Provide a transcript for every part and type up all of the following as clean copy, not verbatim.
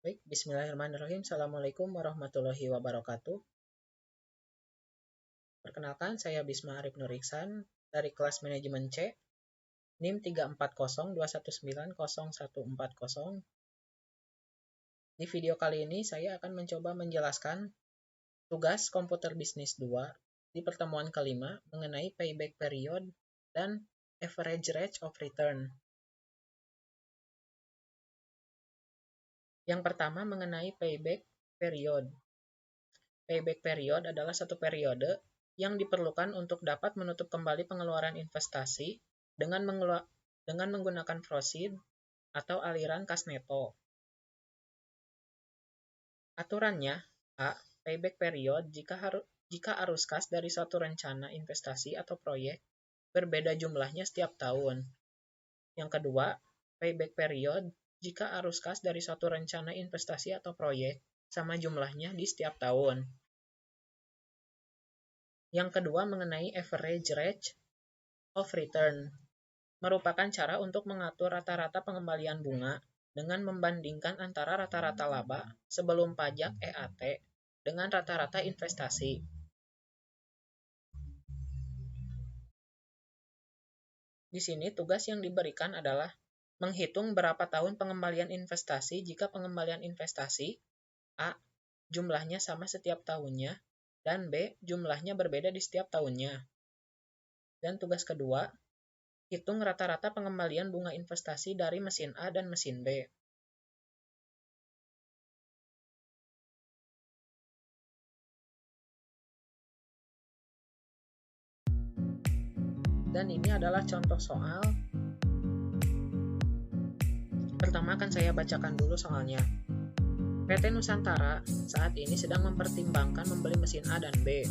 Baik, bismillahirrahmanirrahim. Assalamualaikum warahmatullahi wabarakatuh. Perkenalkan, saya Bisma Arif Nur Iksan dari kelas manajemen C, NIM 34021900140. Di video kali ini, saya akan mencoba menjelaskan tugas komputer bisnis 2 di pertemuan kelima mengenai payback period dan average rate of return. Yang pertama mengenai payback period. Payback period adalah satu periode yang diperlukan untuk dapat menutup kembali pengeluaran investasi dengan menggunakan proceed atau aliran kas neto. Aturannya, A. Payback period jika arus kas dari suatu rencana investasi atau proyek berbeda jumlahnya setiap tahun. Yang kedua, payback period jika arus kas dari suatu rencana investasi atau proyek sama jumlahnya di setiap tahun. Yang kedua mengenai average rate of return, merupakan cara untuk mengatur rata-rata pengembalian bunga dengan membandingkan antara rata-rata laba sebelum pajak EAT dengan rata-rata investasi. Di sini tugas yang diberikan adalah menghitung berapa tahun pengembalian investasi jika pengembalian investasi A. Jumlahnya sama setiap tahunnya, dan B. Jumlahnya berbeda di setiap tahunnya. Dan tugas kedua, hitung rata-rata pengembalian bunga investasi dari mesin A dan mesin B. Dan ini adalah contoh soal. Pertama akan saya bacakan dulu soalnya. PT Nusantara saat ini sedang mempertimbangkan membeli mesin A dan B.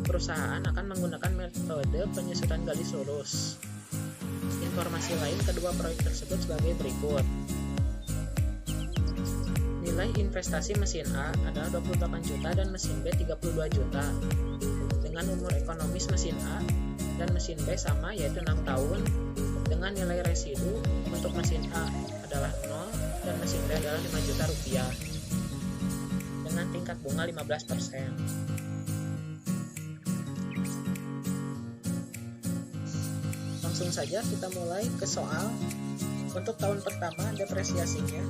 Perusahaan akan menggunakan metode penyusutan garis lurus. Informasi lain kedua proyek tersebut sebagai berikut. Nilai investasi mesin A adalah 28 juta dan mesin B 32 juta. Dengan umur ekonomis mesin A dan mesin B sama yaitu 6 tahun, dengan nilai residu untuk mesin A adalah 0 dan mesin B adalah 5 juta rupiah. Dengan tingkat bunga 15%. Langsung saja kita mulai ke soal. Untuk tahun pertama depresiasinya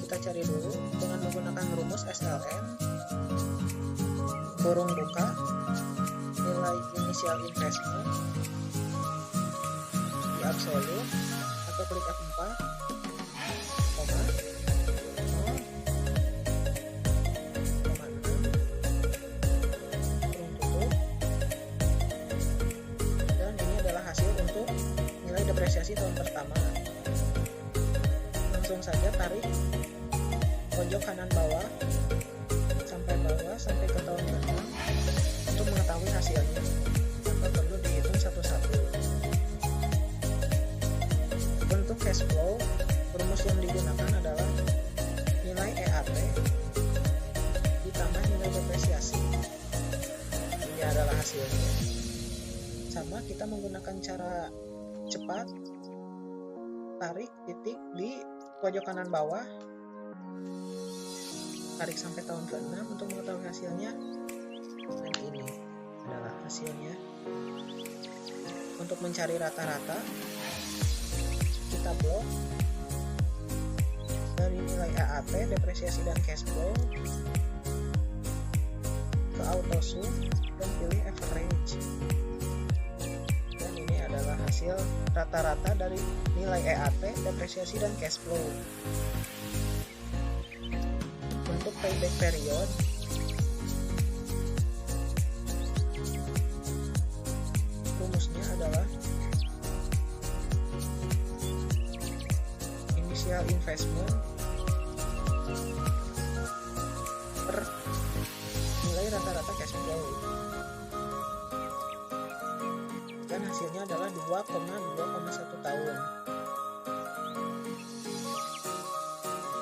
kita cari dulu dengan menggunakan rumus SLN kurung buka nilai initial investment di absolut atau klik F4 koma 0,6 kurung tutup, dan ini adalah hasil untuk nilai depresiasi tahun pertama. Langsung saja tarik pojok kanan bawah sampai ke tahun ke-6 untuk mengetahui hasilnya tanpa perlu dihitung satu-satu. Untuk cash flow, rumus yang digunakan adalah nilai EAT ditambah nilai depresiasi. Ini adalah hasilnya. Sama, kita menggunakan cara cepat, tarik titik di pojok kanan bawah, tarik sampai tahun ke-6 untuk mengetahui hasilnya, dan ini adalah hasilnya. Untuk mencari rata-rata, kita blok dari nilai EAT, depresiasi dan cash flow ke auto sum dan pilih average. Dan ini adalah hasil rata-rata dari nilai EAT, depresiasi dan cash flow. Untuk payback period, rumusnya adalah initial investment per nilai rata-rata cash flow, dan hasilnya adalah 2,1 tahun.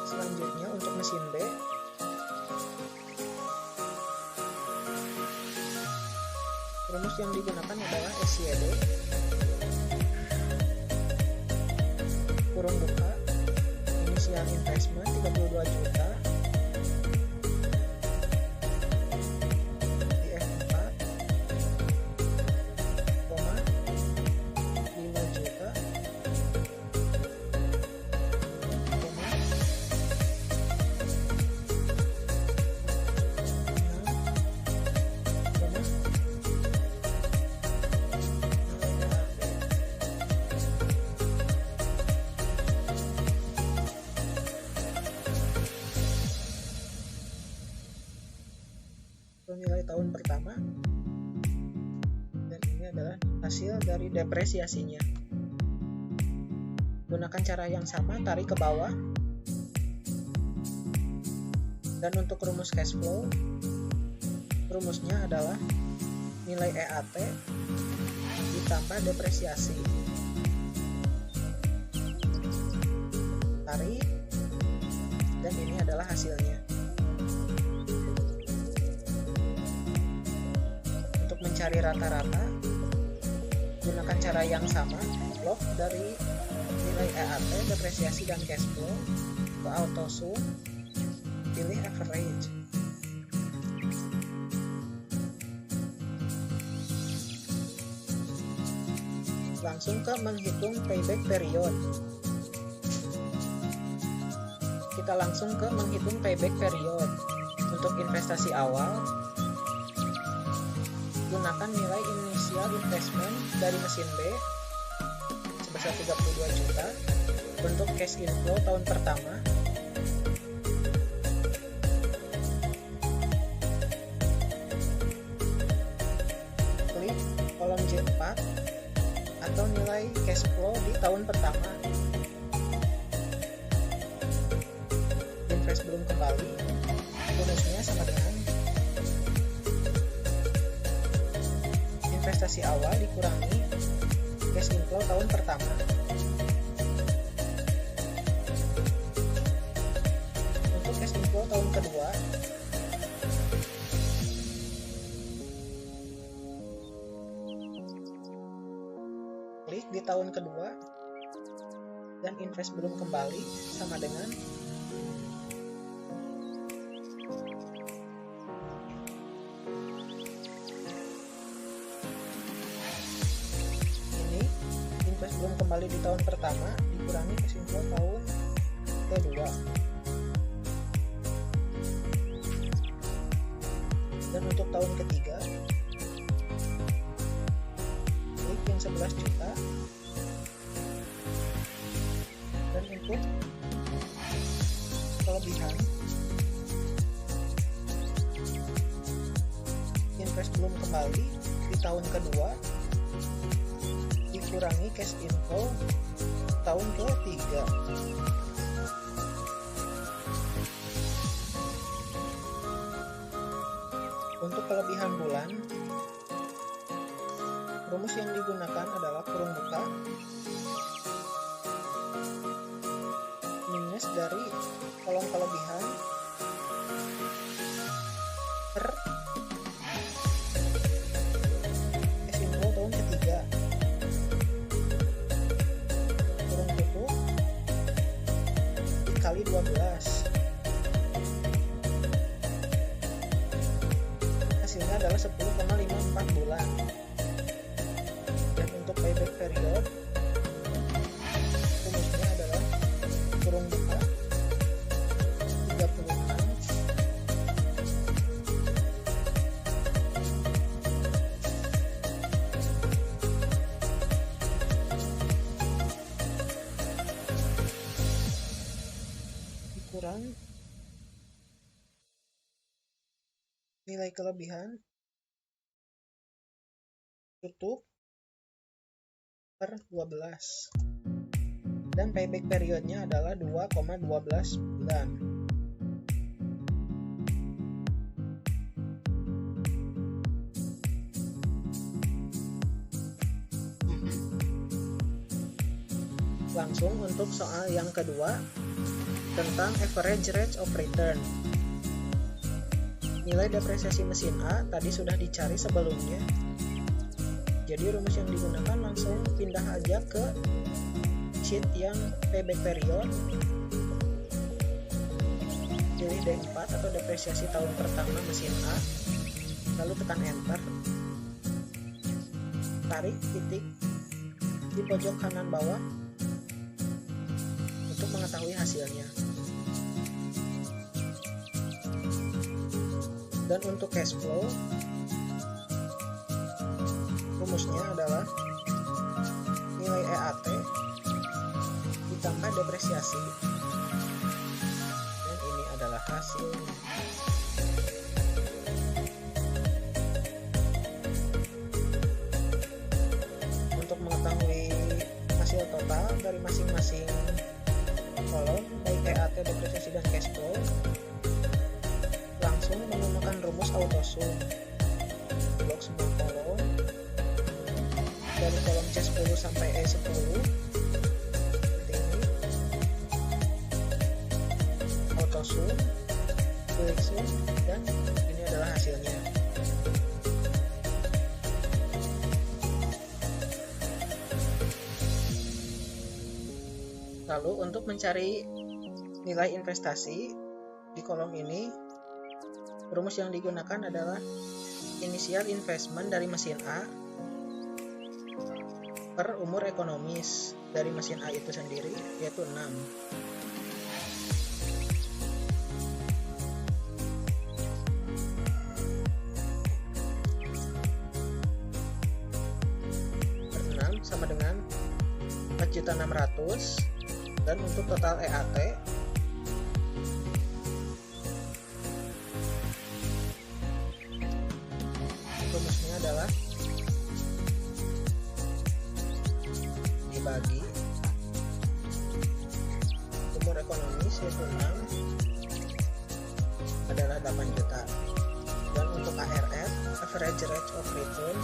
Selanjutnya untuk mesin B, rumus yang digunakan adalah SYD kurung buka pengambilan investment 32 juta di F4, 5 juta, 6, nilai tahun pertama, dan ini adalah hasil dari depresiasinya. Gunakan cara yang sama, tarik ke bawah, dan untuk rumus cash flow, rumusnya adalah nilai EAT ditambah depresiasi. Tarik, dan ini adalah hasilnya. Mencari rata-rata, gunakan cara yang sama, log dari nilai EAT, depresiasi dan cash flow ke auto sum, pilih average. Langsung ke menghitung payback period. Kita langsung ke menghitung payback period. Untuk investasi awal, gunakan nilai initial investment dari mesin B sebesar 32 juta. Untuk cash inflow tahun pertama, klik kolom J4 atau nilai cash flow di tahun pertama. Invest belum kembali, bonusnya sama dengan investasi awal dikurangi cash inflow tahun pertama. Untuk cash inflow tahun kedua, klik di tahun kedua dan invest belum kembali sama dengan belum kembali di tahun pertama dikurangi cash inflow tahun kedua. Dan untuk tahun ketiga, klik yang 11 juta, dan untuk kelebihan invest belum kembali di tahun kedua dikurangi cash inflow tahun ketiga. Untuk kelebihan bulan, rumus yang digunakan adalah kurung buka minus dari kolom kelebihan per cash inflow tahun ketiga. Kali 12, hasilnya adalah 10,54 bulan. Dan untuk payback period, rumusnya adalah kurung buka 36 kurang nilai kelebihan tutup per 12, dan payback periodnya adalah 2,12 bulan. Langsung untuk soal yang kedua tentang average rate of return. Nilai depresiasi mesin A tadi sudah dicari sebelumnya. Jadi rumus yang digunakan langsung pindah aja ke sheet yang payback period. pilih D4 atau depresiasi tahun pertama mesin A, lalu tekan enter. Tarik titik di pojok kanan bawah untuk mengetahui hasilnya. Dan untuk cash flow, rumusnya adalah nilai EAT ditambah depresiasi, dan ini adalah hasil. Untuk mengetahui hasil total dari masing-masing kolom, baik EAT, depresiasi, dan cash flow, langsung menggunakan rumus autosum. Blok semua kolom dari kolom C10 sampai E10 seperti ini. Autosum, klik sum, dan ini adalah hasilnya. Lalu untuk mencari nilai investasi di kolom ini, rumus yang digunakan adalah initial investment dari mesin A per umur ekonomis dari mesin A itu sendiri, yaitu 6. Per 6 sama dengan 4.600.000. Dan untuk total EAT rumusnya adalah dibagi umur ekonomis, yaitu 6, adalah 8 juta. Dan untuk ARR, average rate of return,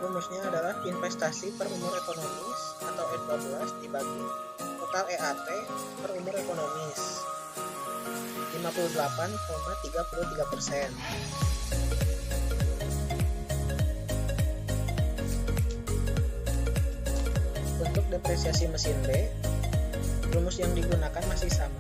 rumusnya adalah investasi per umur ekonomis atau E12 dibagi total EAT per umur ekonomis, 58,33%. Untuk depresiasi mesin B, rumus yang digunakan masih sama.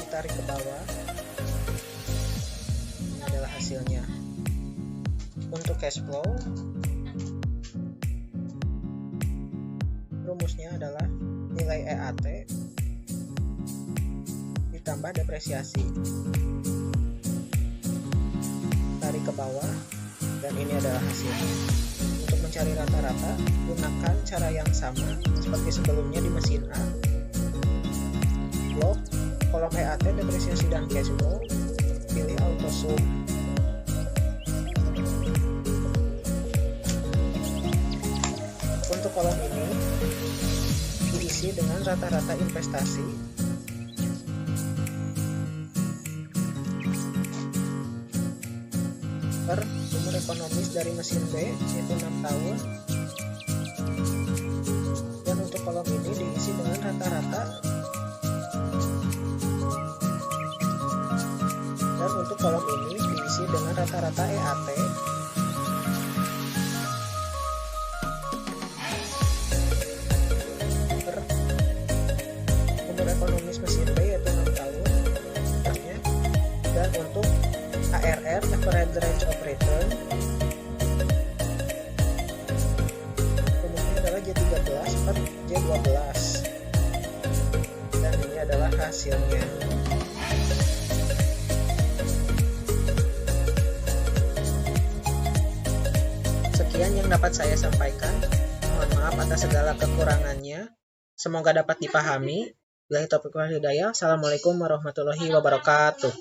Tarik ke bawah, ini adalah hasilnya. Untuk cash flow, rumusnya adalah nilai EAT ditambah depresiasi. Tarik ke bawah, dan ini adalah hasilnya. Untuk mencari rata-rata, gunakan cara yang sama seperti sebelumnya di mesin A. Blok kolom EAT, depresiasi, dan cash flow, pilih autosum. Untuk kolom ini diisi dengan rata-rata investasi per umur ekonomis dari mesin B, yaitu 6 tahun. Dan untuk kolom ini diisi dengan rata-rata. Dan untuk kolom ini diisi dengan rata-rata EAT per umur ekonomis mesin B, yaitu 6 tahun. Dan untuk ARR, average rate of return, rumusnya adalah J13 per J12. Dan ini adalah hasilnya. Sekian yang dapat saya sampaikan. Mohon maaf atas segala kekurangannya. Semoga dapat dipahami. Billahi taufiq wal hidayah. Assalamualaikum warahmatullahi wabarakatuh.